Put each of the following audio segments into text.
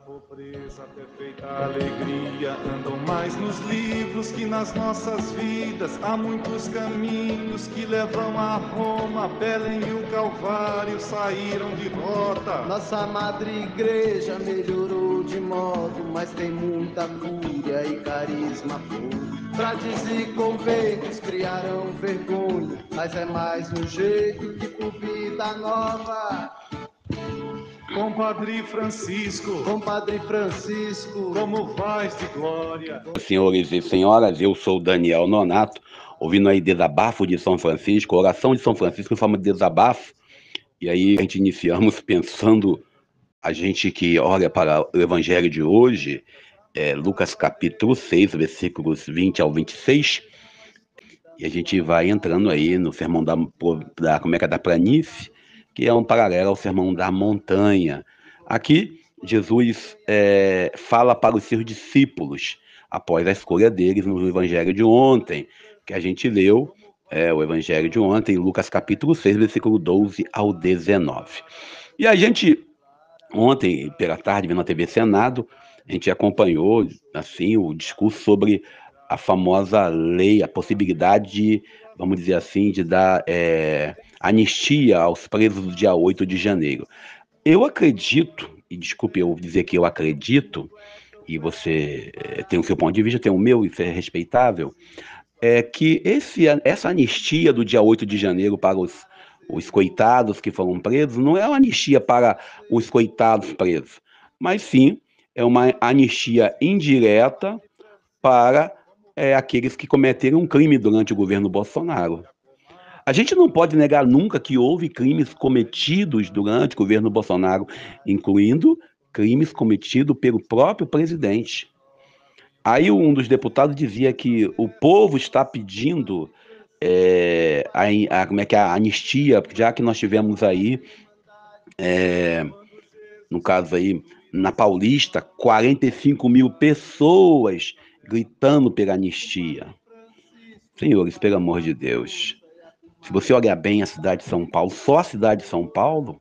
pobreza, perfeita alegria andam mais nos livros que nas nossas vidas. Há muitos caminhos que levam a Roma, Belém e o Calvário saíram de rota. Nossa madre igreja melhorou de modo, mas tem muita fúria e carisma puro. Frades e conventos criaram vergonha, mas é mais um jeito que por vida nova. Compadre Francisco, como vais de glória. Senhores e senhoras, eu sou Daniel Nonato, ouvindo aí Desabafo de São Francisco, Oração de São Francisco em forma de desabafo. E aí a gente iniciamos pensando, a gente que olha para o Evangelho de hoje, Lucas capítulo 6, versículos 20 ao 26, e a gente vai entrando aí no sermão da planície, que é um paralelo ao sermão da montanha. Aqui, Jesus fala para os seus discípulos, após a escolha deles no Evangelho de ontem, que a gente leu, o Evangelho de ontem, Lucas capítulo 6, versículo 12 ao 19. E a gente, ontem, pela tarde, vendo na TV Senado, a gente acompanhou, assim, o discurso sobre a famosa lei, a possibilidade de, vamos dizer assim, de dar anistia aos presos do dia 8 de janeiro. Eu acredito, e desculpe eu dizer que eu acredito, e você tem o seu ponto de vista, tem o meu, isso é respeitável, que essa anistia do dia 8 de janeiro para os coitados que foram presos não é uma anistia para os coitados presos, mas sim é uma anistia indireta para aqueles que cometeram um crime durante o governo Bolsonaro. A gente não pode negar nunca que houve crimes cometidos durante o governo Bolsonaro, incluindo crimes cometidos pelo próprio presidente. Aí um dos deputados dizia que o povo está pedindo a anistia, já que nós tivemos aí, no caso aí, na Paulista, 45 mil pessoas gritando pela anistia. Senhores, pelo amor de Deus, se você olhar bem a cidade de São Paulo, só a cidade de São Paulo,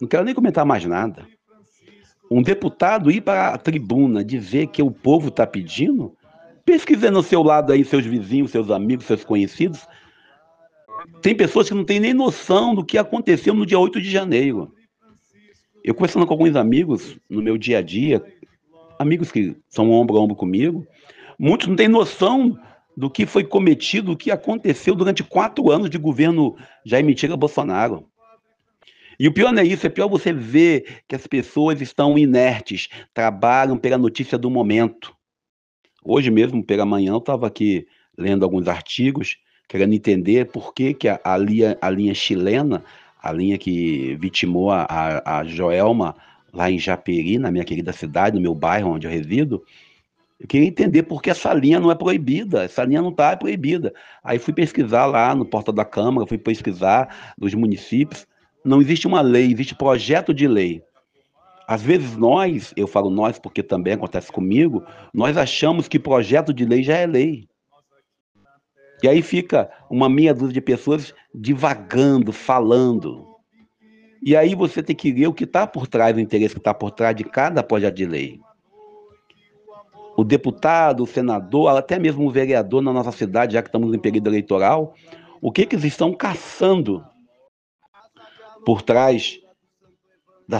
não quero nem comentar mais nada. Um deputado ir para a tribuna dizer que o povo está pedindo, pesquise no seu lado aí, seus vizinhos, seus amigos, seus conhecidos. Tem pessoas que não têm nem noção do que aconteceu no dia 8 de janeiro. Eu conversando com alguns amigos no meu dia a dia, amigos que são ombro a ombro comigo, muitos não têm noção do que foi cometido, do que aconteceu durante 4 anos de governo Jair Messias Bolsonaro. E o pior não é isso, é pior você ver que as pessoas estão inertes, trabalham pela notícia do momento. Hoje mesmo, pela manhã, eu estava aqui lendo alguns artigos, querendo entender por que a linha chilena, a linha que vitimou a Joelma lá em Japeri, na minha querida cidade, no meu bairro onde eu resido, eu queria entender por que essa linha não é proibida, essa linha não está proibida. Aí fui pesquisar lá no portal da Câmara, fui pesquisar dos municípios, não existe uma lei, existe projeto de lei. Às vezes nós, eu falo nós porque também acontece comigo, nós achamos que projeto de lei já é lei. E aí fica uma meia dúzia de pessoas divagando, falando. E aí você tem que ver o que está por trás, o interesse que está por trás de cada projeto de lei. O deputado, o senador, até mesmo o vereador na nossa cidade, já que estamos em período eleitoral, o que eles estão caçando por trás da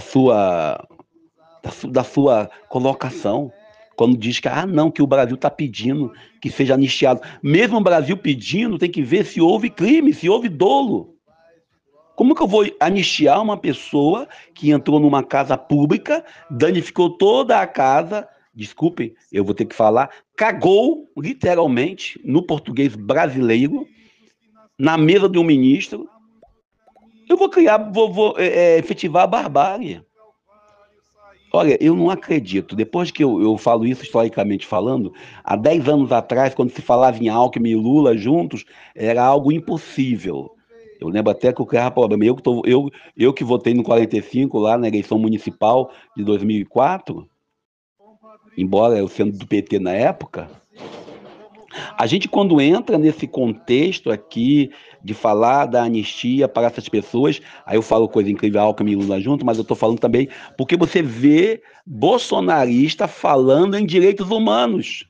sua colocação, quando diz que, não, que o Brasil está pedindo que seja anistiado. Mesmo o Brasil pedindo, tem que ver se houve crime, se houve dolo. Como que eu vou anistiar uma pessoa que entrou numa casa pública, danificou toda a casa, desculpem, eu vou ter que falar, cagou, literalmente, no português brasileiro, na mesa de um ministro? Eu vou efetivar a barbárie. Olha, eu não acredito. Depois que eu falo isso historicamente falando, há 10 anos atrás, quando se falava em Alckmin e Lula juntos, era algo impossível. Eu lembro até que eu criava problema. Eu que votei no 45, lá na eleição municipal de 2004, embora eu sendo do PT na época, A gente, quando entra nesse contexto aqui de falar da anistia para essas pessoas, aí eu falo coisa incrível, Alckmin e Lula junto, mas eu estou falando também porque você vê bolsonarista falando em direitos humanos.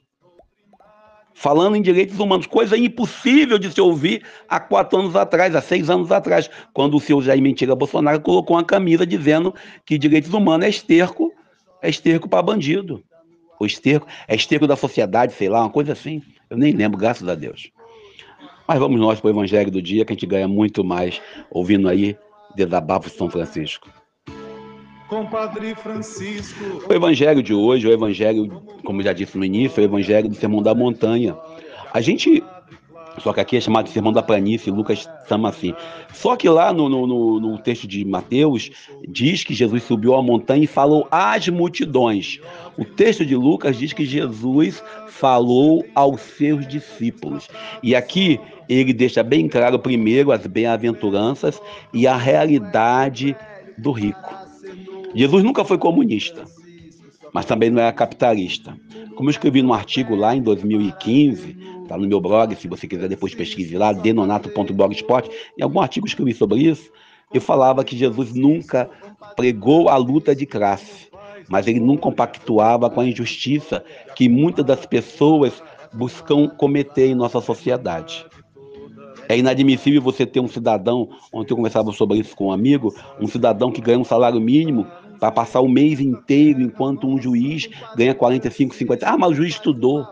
Falando em direitos humanos, coisa impossível de se ouvir há 4 anos atrás, há 6 anos atrás, quando o senhor Jair Mentira Bolsonaro colocou uma camisa dizendo que direitos humanos é esterco para bandido. O esterco, é esterco da sociedade, sei lá, uma coisa assim. Eu nem lembro, graças a Deus. Mas vamos nós para o Evangelho do dia, que a gente ganha muito mais ouvindo aí desabafo de São Francisco. Compadre Francisco. O Evangelho de hoje, o Evangelho, como eu já disse no início, é o Evangelho do Sermão da Montanha. Só que aqui é chamado de Sermão da Planície, Lucas chama assim. Só que lá no texto de Mateus, diz que Jesus subiu à montanha e falou às multidões. O texto de Lucas diz que Jesus falou aos seus discípulos. E aqui ele deixa bem claro, primeiro, as bem-aventuranças e a realidade do rico. Jesus nunca foi comunista, mas também não era capitalista. Como eu escrevi num artigo lá em 2015, está no meu blog, se você quiser depois pesquise lá, denonato.blogspot, em algum artigo eu escrevi sobre isso, eu falava que Jesus nunca pregou a luta de classe, mas ele não compactuava com a injustiça que muitas das pessoas buscam cometer em nossa sociedade. É inadmissível você ter um cidadão, ontem eu conversava sobre isso com um amigo, um cidadão que ganha um salário mínimo para passar o mês inteiro, enquanto um juiz ganha 45, 50. Ah, mas o juiz estudou.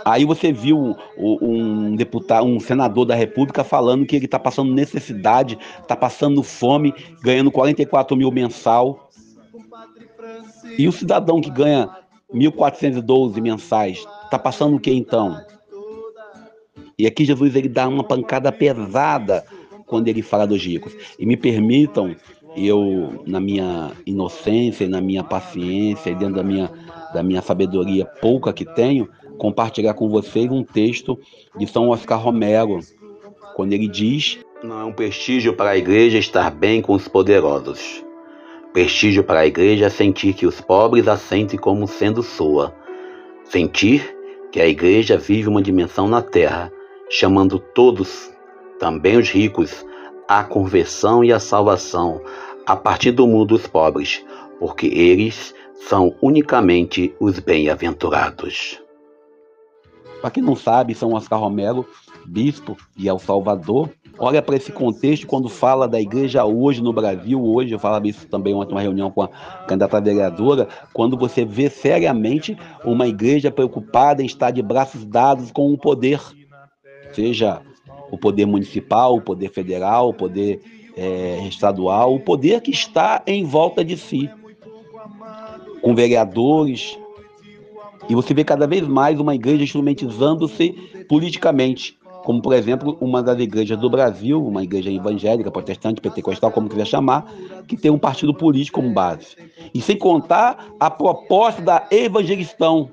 Aí você viu um deputado, um senador da República falando que ele está passando necessidade, está passando fome, ganhando 44 mil mensal. E o cidadão que ganha 1.412 mensais, está passando o que então? E aqui Jesus ele dá uma pancada pesada quando ele fala dos ricos. E me permitam, eu, na minha inocência, na minha paciência e dentro da minha sabedoria pouca que tenho, compartilhar com vocês um texto de São Oscar Romero, quando ele diz: não é um prestígio para a igreja estar bem com os poderosos. Prestígio para a igreja é sentir que os pobres a sentem como sendo sua. Sentir que a igreja vive uma dimensão na terra, chamando todos, também os ricos, à conversão e à salvação, a partir do mundo dos pobres, porque eles são unicamente os bem-aventurados. Para quem não sabe, São Oscar Romero, bispo de El Salvador, olha para esse contexto quando fala da igreja hoje no Brasil. Hoje, eu falava isso também ontem, uma reunião com a candidata vereadora, quando você vê seriamente uma igreja preocupada em estar de braços dados com o poder, seja o poder municipal, o poder federal, o poder estadual, o poder que está em volta de si, com vereadores. E você vê cada vez mais uma igreja instrumentalizando-se politicamente, como, por exemplo, uma das igrejas do Brasil, uma igreja evangélica, protestante, pentecostal, como quiser chamar, que tem um partido político como base. E sem contar a proposta da evangelização.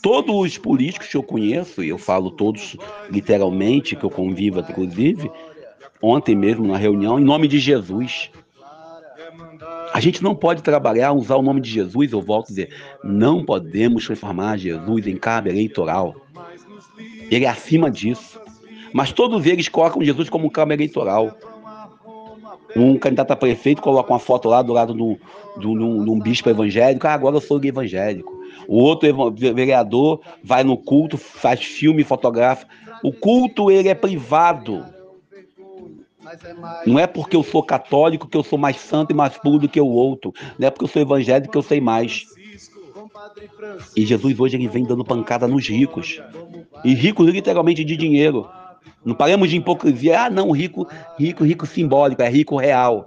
Todos os políticos que eu conheço, e eu falo todos literalmente, que eu convivo, inclusive, ontem mesmo na reunião, em nome de Jesus. A gente não pode trabalhar, usar o nome de Jesus, eu volto a dizer, não podemos transformar Jesus em cabo eleitoral. Ele é acima disso. Mas todos eles colocam Jesus como um cabo eleitoral. Um candidato a prefeito coloca uma foto lá do lado de um bispo evangélico, agora eu sou evangélico. O outro vereador vai no culto, faz filme, fotografa. O culto, ele é privado. Não é porque eu sou católico que eu sou mais santo e mais puro do que o outro. Não é porque eu sou evangélico que eu sei mais. E Jesus hoje ele vem dando pancada nos ricos. E ricos literalmente de dinheiro. Não paremos de hipocrisia. Ah, não, rico simbólico, é rico real.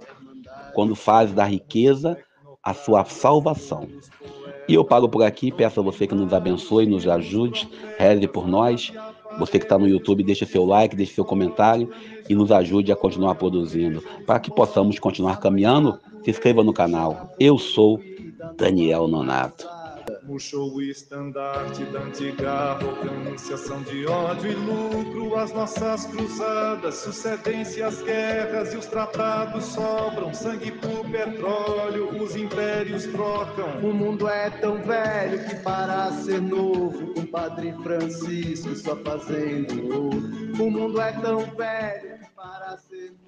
Quando faz da riqueza a sua salvação. E eu paro por aqui, peço a você que nos abençoe, nos ajude, reze por nós. Você que está no YouTube, deixe seu like, deixe seu comentário e nos ajude a continuar produzindo. Para que possamos continuar caminhando, se inscreva no canal. Eu sou Daniel Nonato. Murchou o estandarte da antiga arrogância, ação de ódio e lucro, as nossas cruzadas, sucedem-se as guerras e os tratados sobram, sangue por petróleo, os impérios trocam. O mundo é tão velho que para ser novo, com Padre Francisco só fazendo ouro. O mundo é tão velho que para ser novo.